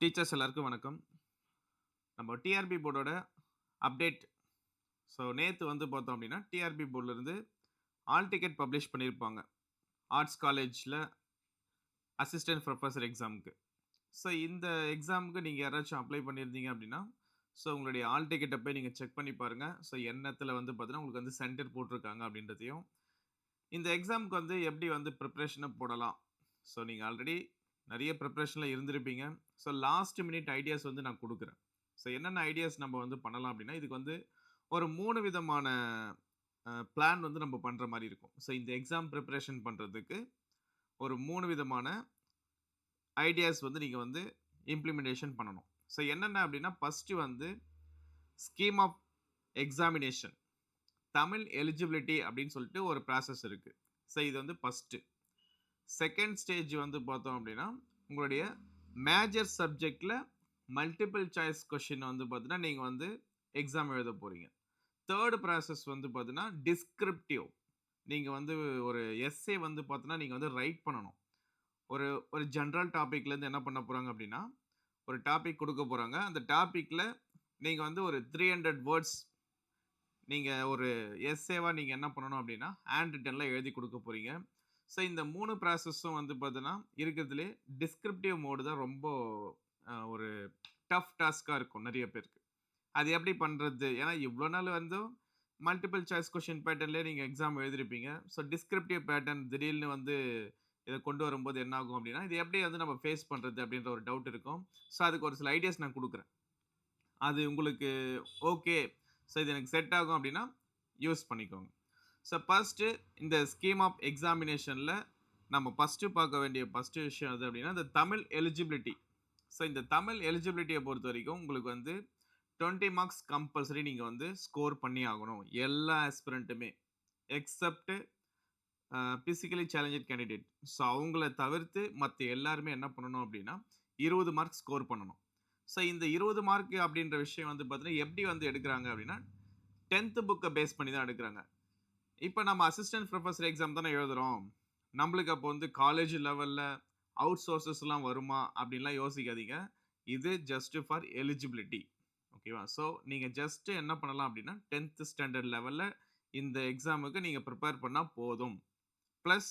Teachers எல்லாருக்கும் வணக்கம். நம்ம டிஆர்பி போர்டோட அப்டேட். ஸோ நேத்து வந்து பார்த்தோம் அப்படின்னா, டிஆர்பி போர்ட்லருந்து ஆல் டிக்கெட் பப்ளிஷ் பண்ணியிருப்பாங்க. ஆர்ட்ஸ் காலேஜ்ல அசிஸ்டன்ட் புரொஃபசர் எக்ஸாம்க்கு. ஸோ இந்த எக்ஸாம்க்கு நீங்க யாராச்சும் அப்ளை பண்ணியிருந்தீங்க அப்படின்னா, ஸோ உங்களுடைய ஆல் டிக்கெட்ட போய் நீங்க செக் பண்ணி பாருங்க. ஸோ எண்ணத்துல வந்து பார்த்தீங்கன்னா, உங்களுக்கு வந்து சென்டர் போட்டிருக்காங்க அப்படின்றதையும், இந்த எக்ஸாம்க்கு வந்து எப்படி வந்து ப்ரிப்பரேஷன போடலாம். ஸோ நீங்க ஆல்ரெடி நெறைய ப்ரிப்பரேஷன்ல இருந்திருப்பீங்க. ஸோ லாஸ்ட் மினிட் ஐடியாஸ் வந்து நான் குடுக்குறேன். ஸோ என்னென்ன ஐடியாஸ் நம்ம வந்து பண்ணலாம் அப்படின்னா, இதுக்கு வந்து ஒரு 3 விதமான பிளான் வந்து நம்ம பண்ற மாரி இருக்கும். ஸோ இந்த எக்ஸாம் பிரிப்பரேஷன் பண்றதுக்கு ஒரு 3 விதமான ஐடியாஸ் வந்து நீங்க வந்து இம்ப்ளிமெண்டேஷன் பண்ணணும். ஸோ என்னென்ன அப்படின்னா, ஃபர்ஸ்ட் வந்து scheme of examination. Tamil eligibility அப்படின்னு சொல்லிட்டு ஒரு ப்ராசஸ் இருக்கு. ஸோ இது வந்து ஃபர்ஸ்ட். செகண்ட் ஸ்டேஜ் வந்து பார்த்தோம் அப்படின்னா, உங்களுடைய மேஜர் சப்ஜெக்ட்ல மல்டிபிள் சாய்ஸ் கொஸ்டின் வந்து பார்த்தீங்கன்னா, நீங்க வந்து எக்ஸாம் எழுத போறீங்க. தேர்ட் ப்ராசஸ் வந்து பார்த்தீங்கன்னா, டிஸ்கிரிப்டிவ். நீங்க வந்து ஒரு எஸ்ஸே வந்து பார்த்தீங்கன்னா, நீங்க வந்து ரைட் பண்ணணும். ஒரு ஒரு ஜெனரல் டாபிக்லேருந்து என்ன பண்ண போறாங்க அப்படின்னா, ஒரு டாபிக் குடுக்க போறாங்க. அந்த டாபிக்ல நீங்க வந்து ஒரு 300 வேர்ட்ஸ் நீங்க ஒரு எஸ்ஸேவா நீங்க என்ன பண்ணணும் அப்படின்னா, ஹேண்ட் ரிட்டன்ல எழுதி குடுக்க போறீங்க. ஸோ இந்த 3 ப்ராசஸும் வந்து பார்த்தீங்கன்னா, இருக்கிறதுலே டிஸ்கிரிப்டிவ் மோடு தான் ரொம்ப ஒரு டஃப் டாஸ்க்கா இருக்கும் நெறைய பேருக்கு. அது எப்படி பண்றது? ஏன்னா இவ்ளோ நாள் வந்து மல்டிபிள் சாய்ஸ் கொஸ்டின் பேட்டர்ன்லயே நீங்க எக்ஸாம் எழுதியிருப்பீங்க. ஸோ டிஸ்கிரிப்டிவ் பேட்டர்ன் திடீர்னு வந்து இத கொண்டு வரும்போது என்ன ஆகும் அப்டின்னா, இது எப்படி வந்து நம்ம ஃபேஸ் பண்றது அப்டின்ற ஒரு டவுட் இருக்கும். ஸோ அதுக்கு ஒரு சில ஐடியாஸ் நான் குடுக்குறேன். அது உங்களுக்கு ஓகே. ஸோ இது எனக்கு செட் ஆகும் அப்டின்னா யூஸ் பண்ணிக்கோங்க. ஸோ ஃபர்ஸ்ட்டு இந்த ஸ்கீம் ஆஃப் எக்ஸாமினேஷன்ல நம்ம ஃபர்ஸ்ட்டு பார்க்க வேண்டிய ஃபர்ஸ்ட்டு விஷயம் எது அப்டின்னா, இந்த தமிழ் எலிஜிபிலிட்டி. ஸோ இந்த தமிழ் எலிஜிபிலிட்டிய பொறுத்தவரைக்கும் உங்களுக்கு வந்து 20 மார்க்ஸ் கம்பல்சரி நீங்க வந்து ஸ்கோர் பண்ணி ஆகணும். எல்லா ஆஸ்பிரன்ட்டுமே. Except physically challenged candidate. So அவங்கள தவிர்த்து மத்த எல்லாருமே என்ன பண்ணணும் அப்டின்னா, 20 மார்க் ஸ்கோர் பண்ணணும். ஸோ இந்த 20 மார்க் அப்டின்ற விஷயம் வந்து பார்த்தீங்கன்னா, எப்படி வந்து எடுக்குறாங்க அப்டின்னா, 10த் புக்க பேஸ் பண்ணி தான் எடுக்குறாங்க. இப்ப நம்ம அசிஸ்டன்ட் புரொஃபசர் எக்ஸாம் தானே எழுதுறோம். நம்மளுக்கு அப்போ வந்து காலேஜ் லெவல்ல அவுட் சோர்சஸ்லாம் வருமா? அப்டின்லாம் யோசிக்காதீங்க. இது ஜஸ்ட் ஃபார் எலிஜிபிலிட்டி. ஓகேவா? ஸோ நீங்க ஜஸ்ட் என்ன பண்ணலாம் அப்டின்னா, 10த் ஸ்டாண்டர்ட் லெவல்ல இந்த எக்ஸாமுக்கு நீங்க பிரிப்பேர் பண்ணா போதும். பிளஸ்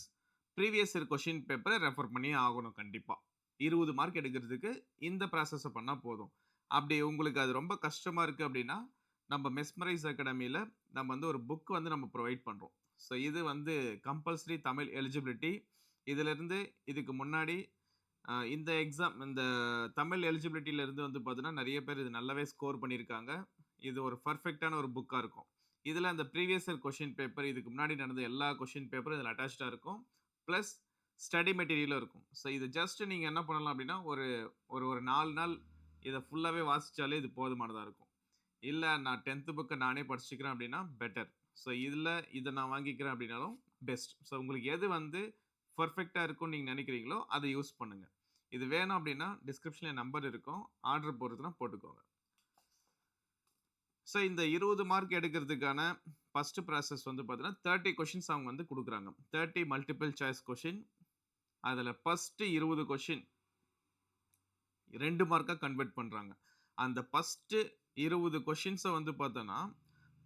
ப்ரீவியஸ் இயர் கொஸ்டின் பேப்பர ரெஃபர் பண்ணியே ஆகணும் கண்டிப்பா. 20 மார்க் எடுக்கிறதுக்கு இந்த ப்ராசஸ பண்ணா போதும். அப்படி உங்களுக்கு அது ரொம்ப கஷ்டமா இருக்கு அப்படின்னா, நம்ம மெஸ்மரைஸ் அகாடமில நம்ம வந்து ஒரு புக் வந்து நம்ம புரொவைட் பண்றோம். ஸோ இது வந்து கம்பல்சரி தமிழ் எலிஜிபிலிட்டி. இதிலிருந்து இதுக்கு முன்னாடி இந்த எக்ஸாம் இந்த தமிழ் எலிஜிபிலிட்டில இருந்து வந்து பார்த்தீங்கன்னா, நெறைய பேர் இது நல்லாவே ஸ்கோர் பண்ணியிருக்காங்க. இது ஒரு பெர்ஃபெக்ட்டான ஒரு புக்கா இருக்கும். இதுல அந்த ப்ரீவியஸ் இயர் கொஸ்டின் பேப்பர் இதுக்கு முன்னாடி நடந்த எல்லா கொஸ்டின் பேப்பரும் இதுல அட்டாச்டா இருக்கும். பிளஸ் ஸ்டடி மெட்டீரியலும் இருக்கும். ஸோ இது ஜஸ்ட் நீங்க என்ன பண்ணலாம் அப்டின்னா, ஒரு ஒரு ஒரு 4 நாள் இத ஃபுல்லாவே வாசிச்சாலே இது போதுமானதா இருக்கும். இல்ல நான் 10த் புக்க நானே படிச்சுக்கிறேன் அப்டின்னா பெட்டர். ஸோ இதுல இத நான் வாங்கிக்கிறேன் அப்டின்னாலும் பெஸ்ட். ஸோ உங்களுக்கு எது வந்து பெர்ஃபெக்ட்டா இருக்கும்னு நீங்க நெனைக்கிறீங்களோ, அத யூஸ் பண்ணுங்க. இது வேணும் அப்டின்னா டிஸ்கிரிப்ஷன்ல என் நம்பர் இருக்கும். ஆர்டர் போடுறதுனா போட்டுக்கோங்க. ஸோ இந்த 20 மார்க் எடுக்கிறதுக்கான ஃபர்ஸ்ட் ப்ராசஸ் வந்து பார்த்தீங்கன்னா, 30 கொஸ்டின்ஸ் அவங்க வந்து குடுக்குறாங்க. 30 மல்டிபிள் சாய்ஸ் கொஸ்டின். அதுல ஃபர்ஸ்ட் 20 கொஸ்டின் 2 மார்க்கா கன்வெர்ட் பண்றாங்க. அந்த ஃபர்ஸ்ட் 20 கொஸ்டின்ஸ வந்து பார்த்தோம்னா,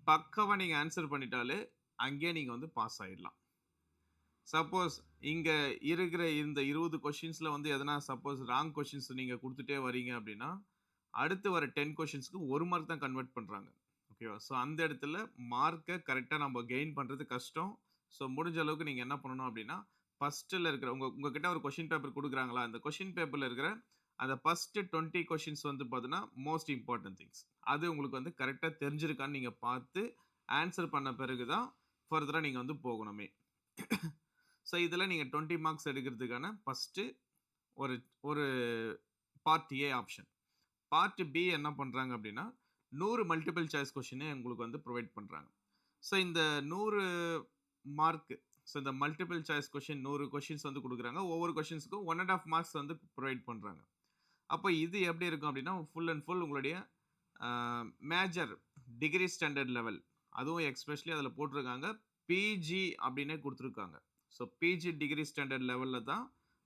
பக்காவா நீங்க ஆன்ஸர் பண்ணிட்டாலே, அங்கேயே நீங்க வந்து பாஸ் ஆயிடலாம். சப்போஸ் இங்க இருக்கிற இந்த 20 கொஸ்டின்ஸ்ல வந்து எதனா சப்போஸ் ராங் கொஸ்டின்ஸ் நீங்க குடுத்துட்டே வரீங்க அப்டின்னா, அடுத்து வர 10 கொஸ்டின்ஸ்க்கு 1 மார்க் தான் கன்வெர்ட் பண்றாங்க. ஓகேவா? ஸோ அந்த இடத்துல மார்க்க கரெக்ட்டா நம்ம கெயின் பண்றது கஷ்டம். ஸோ முடிஞ்ச அளவுக்கு நீங்க என்ன பண்ணணும் அப்டின்னா, ஃபர்ஸ்ட்ல இருக்கிற உங்ககிட்ட ஒரு கொஸ்டின் பேப்பர் குடுக்குறாங்களா, அந்த கொஸ்டின் பேப்பர்ல இருக்கிற அந்த ஃபர்ஸ்ட் 20 கொஸ்டின்ஸ் வந்து பார்த்தீங்கன்னா, மோஸ்ட் இம்பார்ட்டன்ட் திங்ஸ். அது உங்களுக்கு வந்து கரெக்ட்டா தெரிஞ்சிருக்கான்னு நீங்க பார்த்து ஆன்ஸர் பண்ண பிறகு தான் ஃபர்தரா நீங்க வந்து போகணுமே. ஸோ இதுல நீங்க 20 மார்க்ஸ் எடுக்கிறதுக்கான ஃபர்ஸ்ட்டு ஒரு ஒரு part A option. Part B என்ன பண்றாங்க அப்டின்னா, 100 மல்டிபிள் சாய்ஸ் கொஸ்டினே உங்களுக்கு வந்து புரொவைட் பண்றாங்க. ஸோ இந்த 100 மார்க் ஸோ இந்த மல்டிபிள் சாய்ஸ் கொஸ்டின் 100 கொஸ்டின்ஸ் வந்து குடுக்குறாங்க. ஒவ்வொரு கொஸ்டின்ஸ்க்கும் 1 1/2 மார்க்ஸ் வந்து புரொவைட் பண்றாங்க. அப்ப இது எப்படி இருக்கும் அப்டின்னா, ஃபுல் அண்ட் ஃபுல் உங்களுடைய a major degree standard level. அதுவும் எஸ்பெஷலி அதுல போட்டிருக்காங்க. பிஜி அப்டின்னே குடுத்துருக்காங்க. ஸோ பிஜி டிகிரி ஸ்டாண்டர்ட் லெவல்ல தான்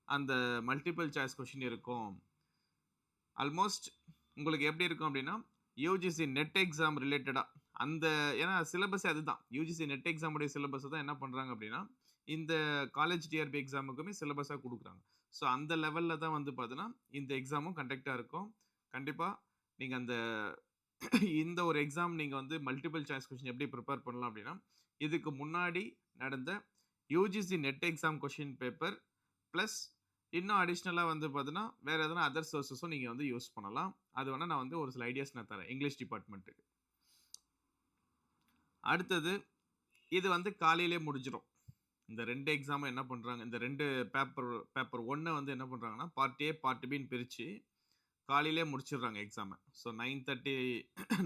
அந்த மல்டிபிள் சாய்ஸ் கொஸ்டின் இருக்கும். ஆல்மோஸ்ட் உங்களுக்கு எப்படி இருக்கும் அப்படின்னா, யுஜிசி நெட் எக்ஸாம் ரிலேட்டடா அந்த ஏன்னா சிலபஸே அதுதான். யுஜிசி நெட் எக்ஸாம் உடைய சிலபஸ் தான் என்ன பண்றாங்க அப்படின்னா, இந்த காலேஜ் டிஆர்பி எக்ஸாமுக்குமே சிலபஸா குடுக்குறாங்க. ஸோ அந்த லெவல்ல தான் வந்து பார்த்தீங்கன்னா, இந்த எக்ஸாமும் கண்டக்ட்டா இருக்கும். கண்டிப்பா நீங்க அந்த இந்த ஒரு எக்ஸாம் நீங்க வந்து மல்டிபிள் சாய்ஸ் கொஸ்டின் எப்படி பிரிப்பேர் பண்ணலாம் அப்படின்னா, இதுக்கு முன்னாடி நடந்த UGC net exam question paper plus இன்னும் அடிஷனலா வந்து பார்த்தீங்கன்னா, வேற எதனா அதர் சோர்ஸஸும் நீங்க வந்து யூஸ் பண்ணலாம். அது வேணா நான் வந்து ஒரு சில ஐடியாஸ் நான் தரேன். இங்கிலீஷ் டிபார்ட்மென்ட்க்கு. அடுத்தது இது வந்து காலையிலேயே முடிஞ்சிரும். இந்த 2 எக்ஸாமும் என்ன பண்றாங்க, இந்த 2 பேப்பர் 1 வந்து என்ன பண்றாங்கன்னா, பார்ட் ஏ, பார்ட் பின்னு பிரிச்சு காலையிலேயே முடிச்சிடுறாங்க எக்ஸாம. ஸோ 9:30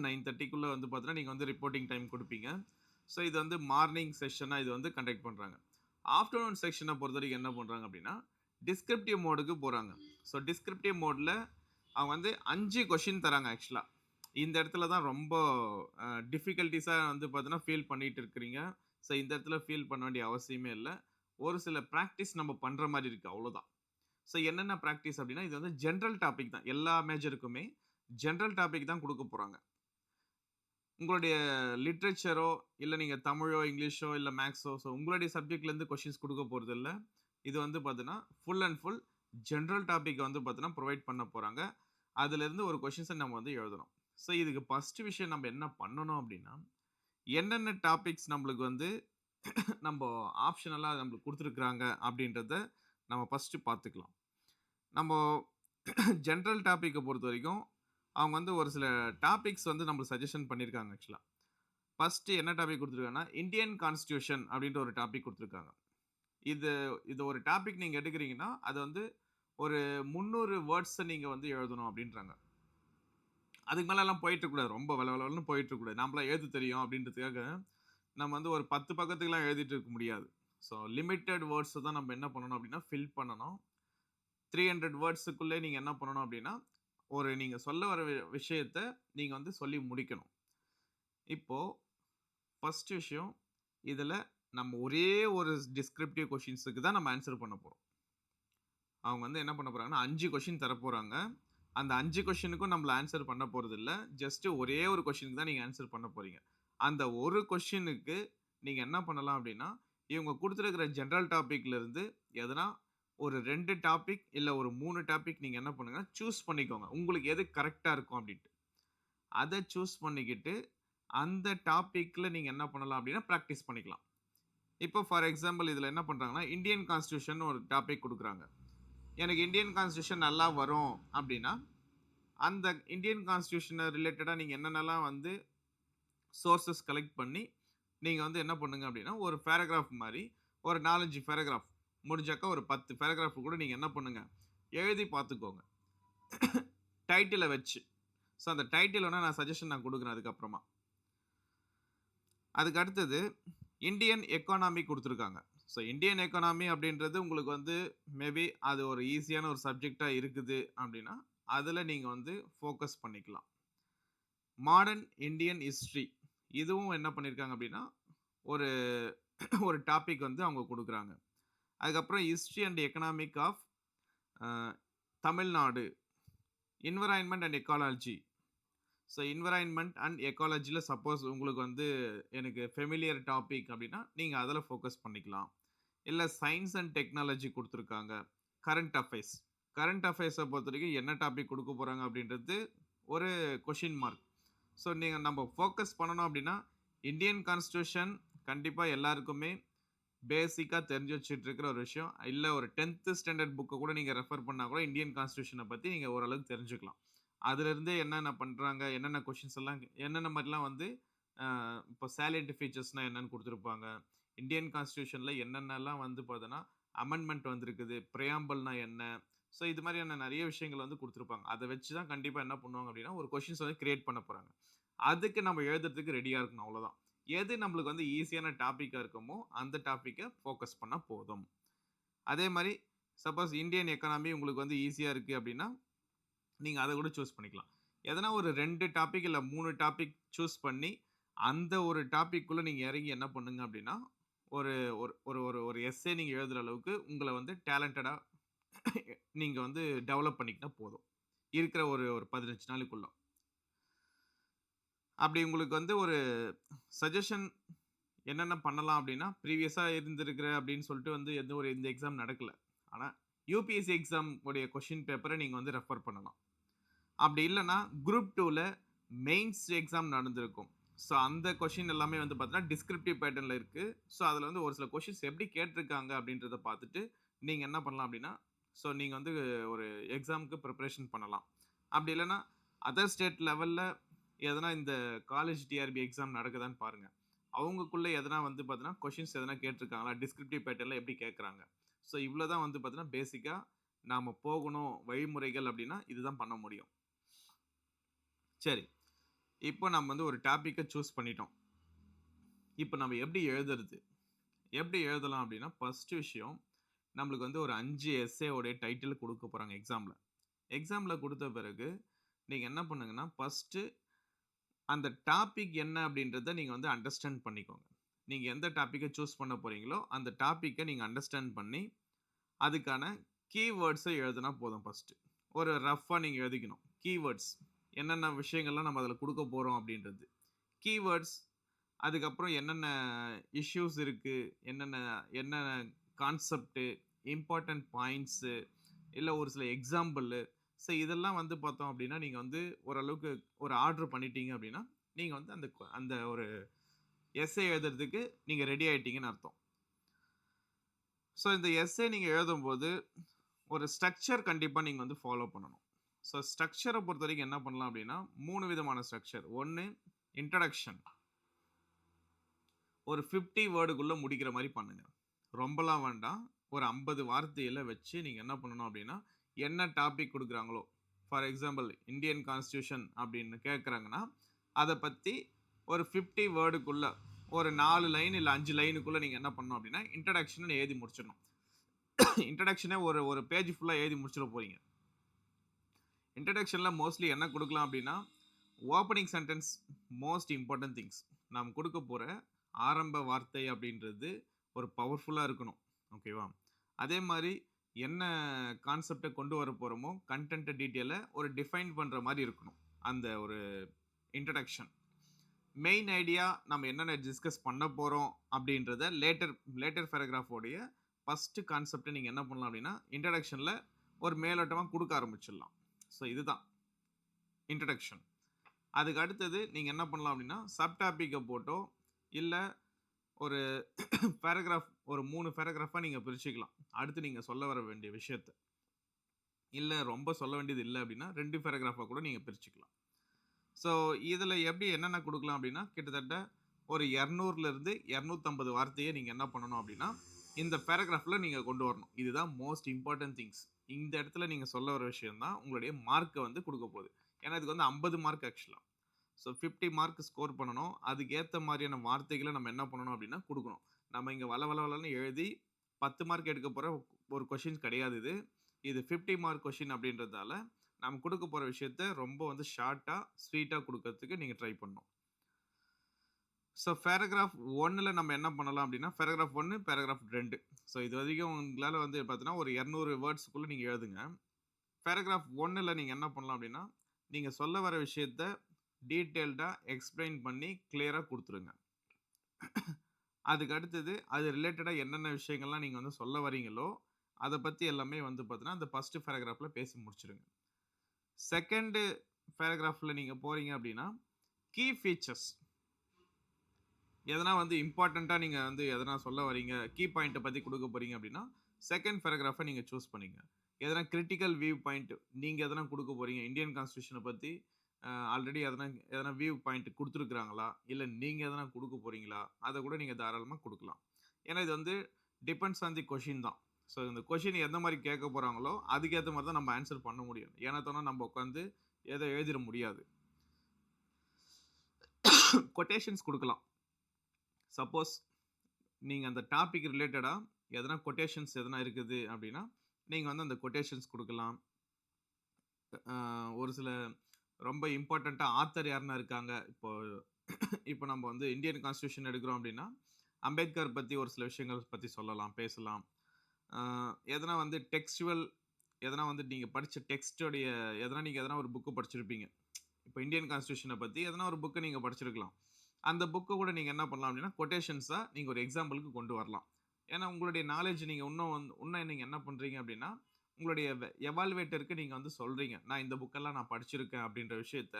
9:30க்குள்ள வந்து பார்த்தீங்கன்னா, நீங்க வந்து ரிப்போர்ட்டிங் டைம் குடுப்பீங்க. ஸோ இது வந்து மார்னிங் செஷனா இது வந்து கண்டக்ட் பண்றாங்க. ஆஃப்டர்நூன் செக்ஷன பொறுத்தவரைக்கும் என்ன பண்றாங்க அப்படின்னா, டிஸ்கிரிப்டிவ் மோடுக்கு போறாங்க. ஸோ டிஸ்கிரிப்டிவ் மோட்ல அவங்க வந்து 5 கொஸ்டின் தராங்க ஆக்சுவலா. இந்த இடத்துல தான் ரொம்ப டிஃபிகல்டீஸா வந்து பார்த்தீங்கன்னா, ஃபீல் பண்ணிட்டு இருக்கிறீங்க. ஸோ இந்த இடத்துல ஃபீல் பண்ண வேண்டிய அவசியமே இல்ல. ஒரு சில பிராக்டிஸ் நம்ம பண்ற மாரி இருக்கு அவ்வளோதான். ஸோ என்னென்ன பிராக்டிஸ் அப்படின்னா, இது வந்து ஜெனரல் டாபிக் தான். எல்லா மேஜருக்குமே ஜெனரல் டாபிக் தான் குடுக்க போறாங்க. உங்களுடைய லிட்ரேச்சரோ, இல்ல நீங்க தமிழோ, இங்கிலீஷோ, இல்ல மேத்ஸோ உங்களுடைய சப்ஜெக்ட்லேருந்து கொஸ்டின்ஸ் குடுக்க போறதில்ல. இது வந்து பார்த்தீங்கன்னா, ஃபுல் அண்ட் ஃபுல் ஜெனரல் டாபிக்க வந்து பார்த்தீங்கன்னா, புரொவைட் பண்ண போறாங்க. அதிலிருந்து ஒரு கொஸ்டின்ஸ நம்ம வந்து எழுதணும். ஸோ இதுக்கு ஃபர்ஸ்ட் விஷயம் நம்ம என்ன பண்ணணும் அப்படின்னா, என்னென்ன டாபிக்ஸ் நம்மளுக்கு வந்து நம்ப ஆப்ஷனலா நம்மளுக்கு குடுத்துருக்காங்க அப்படின்றத நம்ம ஃபர்ஸ்ட் பார்த்துக்கலாம். நம்போ ஜெனரல் டாபிக்க பொறுத்தவரைக்கும், அவங்க வந்து ஒரு சில டாபிக்ஸ் வந்து நம்மளுக்கு சஜெஷன் பண்ணியிருக்காங்க ஆக்சுவலா. ஃபர்ஸ்ட் என்ன டாபிக் குடுத்துருக்காங்கன்னா, இந்தியன் கான்ஸ்டிடியூஷன் அப்படின்ற ஒரு டாபிக் குடுத்துருக்காங்க. இது இது ஒரு டாபிக் நீங்க எடுக்குறீங்கன்னா, அது வந்து ஒரு 300 வேர்ட்ஸ் நீங்க வந்து எழுதணும் அப்படின்றாங்க. அதுக்கு மேலலாம் போயிட்டு இருக்கக்கூடாது. ரொம்ப வளவளன்னு போயிட்டு இருக்கக்கூடாது. நாமலாம் எழுத தெரியும் அப்படின்றதுக்காக, நம்ம வந்து ஒரு 10 பக்கத்துக்குலாம் எழுதிட்டு இருக்க முடியாது. ஸோ லிமிட்டட் வேர்ட்ஸ் தான் நம்ம என்ன பண்ணணும் அப்படின்னா, ஃபில் பண்ணணும். 300 வேர்ட்ஸுக்குள்ளே நீங்க என்ன பண்ணணும் அப்படின்னா, ஒரு நீங்க சொல்ல வர விஷயத்த நீங்க வந்து சொல்லி முடிக்கணும். இப்போ ஃபர்ஸ்ட் விஷயம், இதுல நம்ம ஒரே ஒரு டிஸ்கிரிப்டிவ் கொஸ்டின்ஸ்க்கு தான் நம்ம ஆன்ஸர் பண்ண போறோம். அவங்க வந்து என்ன பண்ண போறாங்கன்னா, 5 கொஸ்டின் தரப்போறாங்க. அந்த 5 கொஸ்டினுக்கும் நம்மள ஆன்ஸர் பண்ண போறதில்ல. ஜஸ்ட் ஒரே ஒரு கொஸ்டினுக்கு தான் நீங்க ஆன்ஸர் பண்ண போறீங்க. அந்த ஒரு கொஸ்டினுக்கு நீங்க என்ன பண்ணலாம் அப்டின்னா, இவங்க குடுத்திருக்கிற ஜெனரல் டாபிக்ல இருந்து எதனா ஒரு 2 டாபிக் இல்ல ஒரு 3 டாபிக் நீங்க என்ன பண்ணுங்க, சூஸ் பண்ணிக்கோங்க. உங்களுக்கு எது கரெக்ட்டா இருக்கும் அப்டின்ட்டு. அத சூஸ் பண்ணிக்கிட்டு, அந்த டாபிக்ல நீங்க என்ன பண்ணலாம் அப்டின்னா, பிராக்டிஸ் பண்ணிக்கலாம். இப்போ ஃபார் எக்ஸாம்பிள் இதுல என்ன பண்றாங்கன்னா, இந்தியன் கான்ஸ்டிடியூஷன் ஒரு டாபிக் குடுக்குறாங்க. எனக்கு இந்தியன் கான்ஸ்டிடியூஷன் நல்லா வரும் அப்டின்னா, அந்த இந்தியன் கான்ஸ்டிடியூஷன் ரிலேட்டடா நீங்க என்னென்னலாம் வந்து சோர்ஸஸ் கலெக்ட் பண்ணி, நீங்க வந்து என்ன பண்ணுங்க அப்டின்னா, ஒரு பேராகிராஃப் மாரி ஒரு 4, 5 பேராகிராஃப் முடிஞ்சாக்கா ஒரு 10 பேராகிராஃப் கூட நீங்க என்ன பண்ணுங்க, எழுதி பார்த்துக்கோங்க. டைட்டில வச்சு. ஸோ அந்த டைட்டில் வேணா நான் சஜஷன் நான் குடுக்குறேன் அதுக்கப்புறமா. அதுக்கு அடுத்தது இந்தியன் எக்கானமி குடுத்துருக்காங்க. ஸோ இந்தியன் எக்கானமி அப்படின்றது உங்களுக்கு வந்து மேபி அது ஒரு ஈஸியான ஒரு சப்ஜெக்ட்டா இருக்குது அப்படின்னா, அதுல நீங்க வந்து ஃபோக்கஸ் பண்ணிக்கலாம். மாடர்ன் இந்தியன் ஹிஸ்டரி இதுவும் என்ன பண்ணியிருக்காங்க அப்படின்னா, ஒரு ஒரு டாபிக் வந்து அவங்க குடுக்குறாங்க. அதுக்கப்புறம் history and economic of a Tamil Nadu, environment and ecology. So environment and எக்காலஜில suppose உங்களுக்கு வந்து எனக்கு ஃபெமிலியர் டாபிக் அப்படின்னா, நீங்க அதுல ஃபோக்கஸ் பண்ணிக்கலாம். இல்ல சயன்ஸ் அண்ட் டெக்னாலஜி குடுத்துருக்காங்க. Current affairs. கரண்ட் அஃபேர்ஸ பொறுத்தவரைக்கும் என்ன டாபிக் குடுக்க போறாங்க அப்படின்றது ஒரு கொஸ்டின் மார்க். ஸோ நீங்க நம்ம ஃபோக்கஸ் பண்ணணும் அப்படின்னா, இந்தியன் கான்ஸ்டிடியூஷன் கண்டிப்பா எல்லாருக்குமே பேசிக்கா தெரிஞ்சு வச்சுட்டு இருக்கிற ஒரு விஷயம். இல்ல ஒரு 10த் ஸ்டாண்டர்ட் புக்க கூட நீங்க ரெஃபர் பண்ணா கூட இந்தியன் கான்ஸ்டிடியூஷன பத்தி நீங்க ஓரளவுக்கு தெரிஞ்சுக்கலாம். அதிலிருந்து என்னென்ன பண்றாங்க, என்னென்ன கொஸ்டின்ஸ் எல்லாம் என்னென்ன மாரிலாம் வந்து இப்போ சாலியன்ட் ஃபீச்சர்ஸ்னா என்னன்னு குடுத்திருப்பாங்க. இந்தியன் கான்ஸ்டிடியூஷன்ல என்னென்னலாம் வந்து பார்த்தோன்னா, அமெண்ட்மென்ட் வந்திருக்குது. பிரெயாம்பிள்னா என்ன? ஸோ இது மாரியான நெறைய விஷயங்கள் வந்து குடுத்திருப்பாங்க. அத வச்சு தான் கண்டிப்பா என்ன பண்ணுவாங்க அப்டின்னா, ஒரு கொஸ்டின்ஸ் வந்து கிரியேட் பண்ண போறாங்க. அதுக்கு நம்ம எழுதுறதுக்கு ரெடியா இருக்கணும் அவ்வளோதான். எது நம்மளுக்கு வந்து ஈஸியான டாபிக்கா இருக்குமோ, அந்த டாபிக்க ஃபோக்கஸ் பண்ணா போதும். அதே மாரி சப்போஸ் இந்தியன் எக்கானமி உங்களுக்கு வந்து ஈஸியா இருக்கு அப்டின்னா, நீங்க அத கூட சூஸ் பண்ணிக்கலாம். எதனா ஒரு 2 டாபிக் இல்ல 3 டாபிக் சூஸ் பண்ணி, அந்த ஒரு டாபிக்குள்ள நீங்க இறங்கி என்ன பண்ணுங்க அப்டின்னா, ஒரு ஒரு ஒரு ஒரு ஒரு எஸ்ஸே நீங்க எழுதுற அளவுக்கு உங்கள வந்து டேலண்டடா நீங்க வந்து டெவலப் பண்ணிக்கிட்டா போதும். இருக்கிற ஒரு ஒரு 15 நாளுக்குள்ள. அப்படி உங்களுக்கு வந்து ஒரு சஜஷன் என்னென்ன பண்ணலாம் அப்படின்னா, ப்ரீவியஸா இருந்திருக்கிற அப்படின்னு சொல்லிட்டு வந்து எந்த ஒரு இந்த எக்ஸாம் நடக்கல. ஆனா, யுபிஎஸ்சி எக்ஸாம் உடைய கொஸ்டின் பேப்பர நீங்க வந்து ரெஃபர் பண்ணலாம். அப்படி இல்லன்னா, குரூப் 2ல மெயின்ஸ் எக்ஸாம் நடந்திருக்கும். ஸோ, அந்த கொஸ்டின் எல்லாமே வந்து பார்த்தீங்கன்னா, டிஸ்கிரிப்டிவ் பேட்டர்ன்ல இருக்கு. ஸோ, அதுல வந்து ஒரு சில கொஸ்டின்ஸ் எப்படி கேட்டிருக்காங்க அப்படின்றத பார்த்துட்டு, நீங்க என்ன பண்ணலாம் அப்படின்னா, ஸோ நீங்க வந்து ஒரு எக்ஸாம்க்கு பிரிப்பரேஷன் பண்ணலாம். அப்படி இல்லன்னா, அதர் ஸ்டேட் லெவல்ல எதனா இந்த காலேஜ் டிஆர்பி எக்ஸாம் நடக்குதான்னு பாருங்க. அவங்கக்குள்ள எதனா வந்து பார்த்தீங்கன்னா, கொஸ்டின்ஸ் எதனா கேட்டிருக்காங்களா? டிஸ்கிரிப்டிவ் பேட்டர்ன்ல எப்படி கேட்கறாங்க? ஸோ, இவ்வளோ தான் வந்து பார்த்தீங்கன்னா, பேசிக்கா நாம போகணும் வழிமுறைகள் அப்படின்னா, இதுதான் பண்ண முடியும். சரி. இப்போ நம்ம வந்து ஒரு டாபிக்க சூஸ் பண்ணிட்டோம். இப்ப நம்ம எப்படி எழுதுறது? எப்படி எழுதலாம் அப்படின்னா, ஃபர்ஸ்ட் விஷயம் நம்மளுக்கு வந்து ஒரு 5 எஸ்ஸே உடைய டைட்டில் குடுக்க போறாங்க எக்ஸாம்ல. எக்ஸாம்ல குடுத்த பிறகு, நீங்க என்ன பண்ணுங்கன்னா, ஃபர்ஸ்ட்டு அந்த டாபிக் என்ன அப்படின்றத நீங்க வந்து அண்டர்ஸ்டாண்ட் பண்ணிக்கோங்க. நீங்க எந்த டாபிக்க சூஸ் பண்ண போறீங்களோ, அந்த டாபிக்க நீங்க அண்டர்ஸ்டாண்ட் பண்ணி, அதுக்கான கீவேர்ட்ஸ எழுதுனா போதும் ஃபர்ஸ்ட்டு. ஒரு ரஃப்பா நீங்க எழுதிக்கணும். கீவேர்ட்ஸ் என்னென்ன விஷயங்கள்லாம் நம்ம அதில குடுக்க போறோம் அப்படின்றது. கீவேர்ட்ஸ் அதுக்கப்புறம் என்னென்ன இஷ்யூஸ் இருக்கு, என்னென்ன என்ன கான்செப்ட், இம்பார்ட்டன்ட் பாயிண்ட்ஸு, இல்ல ஒரு சில எக்ஸாம்பிளு. ஸோ இதெல்லாம் வந்து பார்த்தோம் அப்படின்னா, நீங்க வந்து ஓரளவுக்கு ஒரு ஆர்டர் பண்ணிட்டீங்க அப்படின்னா, நீங்க வந்து அந்த ஒரு எஸ்ஸே எழுதுறதுக்கு நீங்க ரெடி ஆயிட்டீங்கன்னு அர்த்தம். ஸோ இந்த எஸ்ஸே நீங்க எழுதும்போது, ஒரு ஸ்ட்ரக்சர் கண்டிப்பா நீங்க வந்து ஃபாலோ பண்ணணும். ஸோ ஸ்ட்ரக்சர பொறுத்தவரைக்கும் என்ன பண்ணலாம் அப்படின்னா, 3 விதமான ஸ்ட்ரக்சர். 1 இன்ட்ரோடக்ஷன். ஒரு 50 வேர்டுக்குள்ள முடிக்கிற மாரி பண்ணுங்க. ரொம்பலாம் வேண்டாம். ஒரு 50 வார்த்தையில வச்சு நீங்க என்ன பண்ணணும் அப்டின்னா, என்ன டாபிக் குடுக்குறாங்களோ, ஃபார் எக்ஸாம்பிள் இந்தியன் கான்ஸ்டிடியூஷன் அப்டின்னு கேட்கறாங்கன்னா, அத பத்தி ஒரு 50 வேர்டுக்குள்ள ஒரு 4 லைன் இல்ல 5 லைனுக்குள்ள நீங்க என்ன பண்ணணும் அப்டின்னா, இன்ட்ரோடக்ஷன்னு எழுதி முடிச்சிடணும். இன்ட்ரோடக்ஷனே ஒரு ஒரு பேஜ் ஃபுல்லா எழுதி முடிச்சிட போறீங்க. இன்ட்ரோடக்ஷன்ல மோஸ்ட்லி என்ன குடுக்கலாம் அப்டின்னா, opening sentence most important things. நாம் குடுக்க போற ஆரம்ப வார்த்தை அப்படின்றது ஒரு பவர்ஃபுல்லா இருக்கணும். ஓகேவா? அதே மாரி என்ன கான்செப்ட்ட கொண்டு வர போறோமோ, கன்டென்ட் டீட்டெயில ஒரு டிஃபைன் பண்ற மாரி இருக்கணும். அந்த ஒரு இன்ட்ரோடக்ஷன். மெயின் ஐடியா நம்ம என்னென்ன டிஸ்கஸ் பண்ண போறோம் அப்படின்றத லேட்டர் லேட்டர் பேராகிராஃப் உடைய ஃபர்ஸ்ட் கான்செப்ட்ட நீங்க என்ன பண்ணலாம் அப்படின்னா, இன்ட்ரோடக்ஷன்ல ஒரு மேலோட்டமா குடுக்க ஆரம்பிச்சிடலாம். ஸோ இதுதான் இன்ட்ரோடக்ஷன். அதுக்கு அடுத்தது நீங்க என்ன பண்ணலாம் அப்படின்னா, சப் டாபிக்க போட்டோ, இல்ல ஒரு பேராகிராஃப் ஒரு 3 பேராகிராஃபா நீங்க பிரிச்சுக்கலாம். அடுத்து நீங்க சொல்ல வர வேண்டிய விஷயத்த. இல்ல ரொம்ப சொல்ல வேண்டியது இல்ல அப்படின்னா, 2 பேராகிராஃபா கூட நீங்க பிரிச்சுக்கலாம். ஸோ, இதுல எப்படி என்னென்ன குடுக்கலாம் அப்படின்னா, கிட்டத்தட்ட ஒரு 200ல இருந்து 250 வார்த்தைய நீங்க என்ன பண்ணணும் அப்படின்னா, இந்த பேராகிராஃப்ல நீங்க கொண்டு வரணும். இதுதான் மோஸ்ட் இம்பார்ட்டன்ட் திங்ஸ். இந்த இடத்துல நீங்க சொல்ல வர விஷயம் தான் உங்களுடைய மார்க்க வந்து குடுக்க போகுது. ஏன்னா, இதுக்கு வந்து 50 மார்க் ஆக்சுவலா. ஸோ 50 மார்க் ஸ்கோர் பண்ணணும். அதுக்கு ஏத்த மாரியான வார்த்தைகள நம்ம என்ன பண்ணணும் அப்டின்னா குடுக்கணும். நம்ம இங்க வள வள வளன்னு எழுதி 10 மார்க் எடுக்க போற ஒரு கொஸ்டின் கிடையாது இது. இது 50 மார்க் கொஸ்டின் அப்டின்றதால, நம்ம குடுக்க போற விஷயத்த ரொம்ப வந்து ஷார்ட்டா, ஸ்வீட்டா குடுக்கறதுக்கு நீங்க ட்ரை பண்ணணும். ஸோ பேராகிராஃப் 1ல நம்ம என்ன பண்ணலாம் அப்டின்னா, பேராகிராஃப் 1, பேராகிராஃப் 2. ஸோ இதுவரைக்கும் உங்களால வந்து பார்த்தீங்கன்னா, ஒரு 200 வேர்ட்ஸ்க்குள்ள நீங்க எழுதுங்க. பேராகிராஃப் 1ல நீங்க என்ன பண்ணலாம் அப்டின்னா, நீங்க சொல்ல வர விஷயத்த டீட்டெயில்டா எக்ஸ்ப்ளைன் பண்ணி கிளியரா குடுத்துருங்க. அதுக்கு அடுத்தது அது ரிலேட்டடா என்னென்ன விஷயங்கள்லாம் நீங்க வந்து சொல்ல வரீங்களோ, அத பத்தி எல்லாமே வந்து பார்த்தீங்கன்னா, அந்த ஃபர்ஸ்ட் பேராகிராஃப்ல பேசி முடிச்சுருங்க. 2ண்ட் பேராகிராஃப்ல நீங்க போறீங்க அப்டின்னா, கீ ஃபீச்சர்ஸ் எதனா வந்து இம்பார்ட்டன்ட்டா நீங்க வந்து எதனா சொல்ல வரீங்க, கீ பாயிண்ட்ட பத்தி குடுக்க போறீங்க அப்டின்னா, 2ண்ட் பேராகிராஃப நீங்க சூஸ் பண்ணிக்கங்க. எதனா கிரிட்டிக்கல் வியூ பாயிண்ட் நீங்க எதனா குடுக்க போறீங்க, இந்தியன் கான்ஸ்டிடியூஷன பத்தி ஆல்ரெடி எதனா எதனா வியூ பாயிண்ட் குடுத்துருக்காங்களா? இல்ல நீங்க எதனா குடுக்க போறீங்களா? அத கூட நீங்க தாராளமா குடுக்கலாம். ஏன்னா இது வந்து டிபெண்ட்ஸ் ஆன் தி கொஸ்டின் தான். ஸோ இந்த கொஸ்டின் எந்த மாரி கேட்க போறாங்களோ, அதுக்கேத்த மாரி தான் நம்ம ஆன்சர் பண்ண முடியும். ஏனா தானோன்னு நம்ம உட்காந்து ஏதோ எழுதிற முடியாது. கொட்டேஷன்ஸ் குடுக்கலாம். சப்போஸ் நீங்க அந்த டாபிக் ரிலேட்டடா எதனா கொட்டேஷன்ஸ் எதனா இருக்குது அப்டின்னா, நீங்க வந்து அந்த கொட்டேஷன்ஸ் குடுக்கலாம். ஒரு சில ரொம்ப இம்பார்ட்டன்ட்டா ஆத்தர் யாருன்னா இருக்காங்க. இப்போ நம்ம வந்து இந்தியன் கான்ஸ்டிடியூஷன் எடுக்கிறோம் அப்டின்னா, அம்பேத்கர் பத்தி ஒரு சில விஷயங்கள் பத்தி சொல்லலாம், பேசலாம். எதனா வந்து டெக்ஸ்டுவல் எதனா வந்து நீங்க படிச்ச டெக்ஸ்ட்டோடைய எதனா ஒரு புக் படிச்சிருப்பீங்க. இப்ப இந்தியன் கான்ஸ்டிடியூஷன பத்தி எதனா ஒரு புக்க நீங்க படிச்சிருக்கலாம். அந்த புக்க கூட நீங்க என்ன பண்ணலாம் அப்டின்னா, கொட்டேஷன்ஸா நீங்க ஒரு எக்ஸாம்பிள்க்கு கொண்டு வரலாம். ஏன்னா, உங்களுடைய நாலேட்ஜ் நீங்க இன்னும் நீங்க என்ன பண்றீங்க அப்டின்னா, உங்களுடைய எவாலுவேட்டருக்கு நீங்க வந்து சொல்றீங்க. நான் இந்த புக்கெல்லாம் நான் படிச்சிருக்கேன் அப்டின்ற விஷயத்த,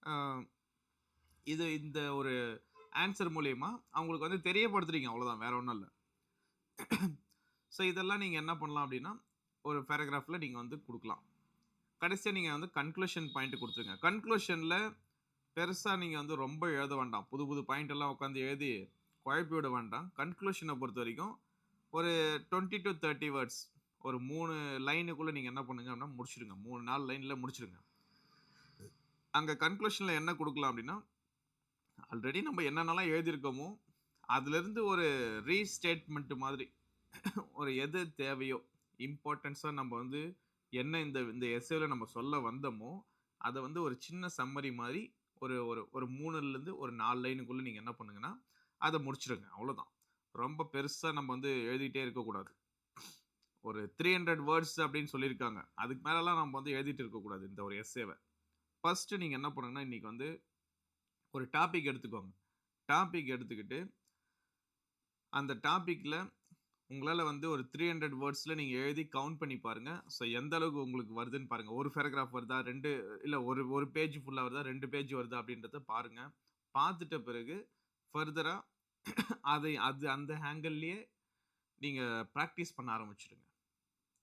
அ இந்த ஒரு ஆன்சர் மூலியமா அவங்களுக்கு வந்து தெரியப்படுத்துறீங்க அவ்வளோதான். வேற ஒண்ணும் இல்ல. ஸோ இதெல்லாம் நீங்க என்ன பண்ணலாம் அப்டின்னா, ஒரு பேராகிராஃப்ல நீங்க வந்து குடுக்கலாம். கடைசியா நீங்க வந்து கன்க்ளூஷன் பாயிண்ட் குடுத்துருங்க. கன்க்ளூஷன்ல பெருசா நீங்க வந்து ரொம்ப எழுத வேண்டாம். புது புது பாயிண்ட் எல்லாம் உட்காந்து எழுதி குழப்பி விட வேண்டாம். கன்க்ளூஷன பொறுத்தவரைக்கும் ஒரு 20 டூ 30 வேர்ட்ஸ் ஒரு 3 லைனுக்குள்ள நீங்க என்ன பண்ணுங்க அப்டின்னா முடிச்சிடுங்க. 3, 4 லைன்ல முடிச்சிடுங்க. அங்க கன்க்ளூஷன்ல என்ன குடுக்கலாம் அப்டின்னா, ஆல்ரெடி நம்ம என்னென்னலாம் எழுதியிருக்கோமோ, அதிலிருந்து ஒரு ரீஸ்டேட்மென்ட் மாதிரி ஒரு எது தேவையோ, இம்பார்ட்டன்ஸா நம்ம வந்து என்ன இந்த இந்த எஸ்ஸேல நம்ம சொல்ல வந்தோமோ, அத வந்து ஒரு சின்ன சம்மரி மாரி ஒரு ஒரு ஒரு 3லருந்து ஒரு 4 லைனுக்குள்ள நீங்க என்ன பண்ணுங்கன்னா, அத முடிச்சுடுங்க. அவ்வளோதான். ரொம்ப பெருசா நம்ம வந்து எழுதிட்டே இருக்கக்கூடாது. ஒரு 300 வேர்ட்ஸ் அப்படின்னு சொல்லியிருக்காங்க. அதுக்கு மேலலாம் நம்ம வந்து எழுதிட்டு இருக்கக்கூடாது இந்த ஒரு எஸ்ஸேவ. ஃபர்ஸ்ட்டு நீங்க என்ன பண்ணுங்கன்னா, இன்னைக்கு வந்து ஒரு டாபிக் எடுத்துக்கோங்க. டாபிக் எடுத்துக்கிட்டு, அந்த டாபிக்ல உங்களால வந்து ஒரு 300 வேர்ட்ஸ்ல நீங்க எழுதி கவுண்ட் பண்ணி பாருங்க. ஸோ எந்த அளவுக்கு உங்களுக்கு வருதுன்னு பாருங்க. 1 பேராகிராஃப் வருதா? 2 இல்ல 1 பேஜ் ஃபுல்லா வருதா? 2 பேஜ் வருதா? அப்படின்றத பாருங்க. பார்த்துட்ட பிறகு ஃபர்தரா அந்த ஆங்கிள்லயே நீங்க பிராக்டிஸ் பண்ண ஆரம்பிச்சுடுங்க.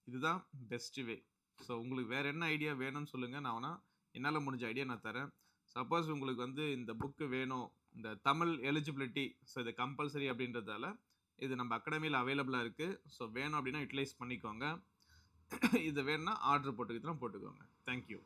இதுதான் பெஸ்ட் வே. ஸோ உங்களுக்கு வேற என்ன ஐடியா வேணும்னு சொல்லுங்க. நான் வேணா என்னால முடிஞ்ச ஐடியா நான் தரேன். சப்போஸ் உங்களுக்கு வந்து இந்த புக் வேணும். இந்த தமிழ் எலிஜிபிலிட்டி ஸோ இது கம்பல்சரி அப்படின்றதால, இது நம்ம அகாடமில அவைலபிளா இருக்கு. ஸோ வேணும் அப்படின்னா யுட்டிலைஸ் பண்ணிக்கோங்க. இது வேணும்னா ஆர்டர் போட்டுக்கிறதுனா போட்டுக்கோங்க. Thank you.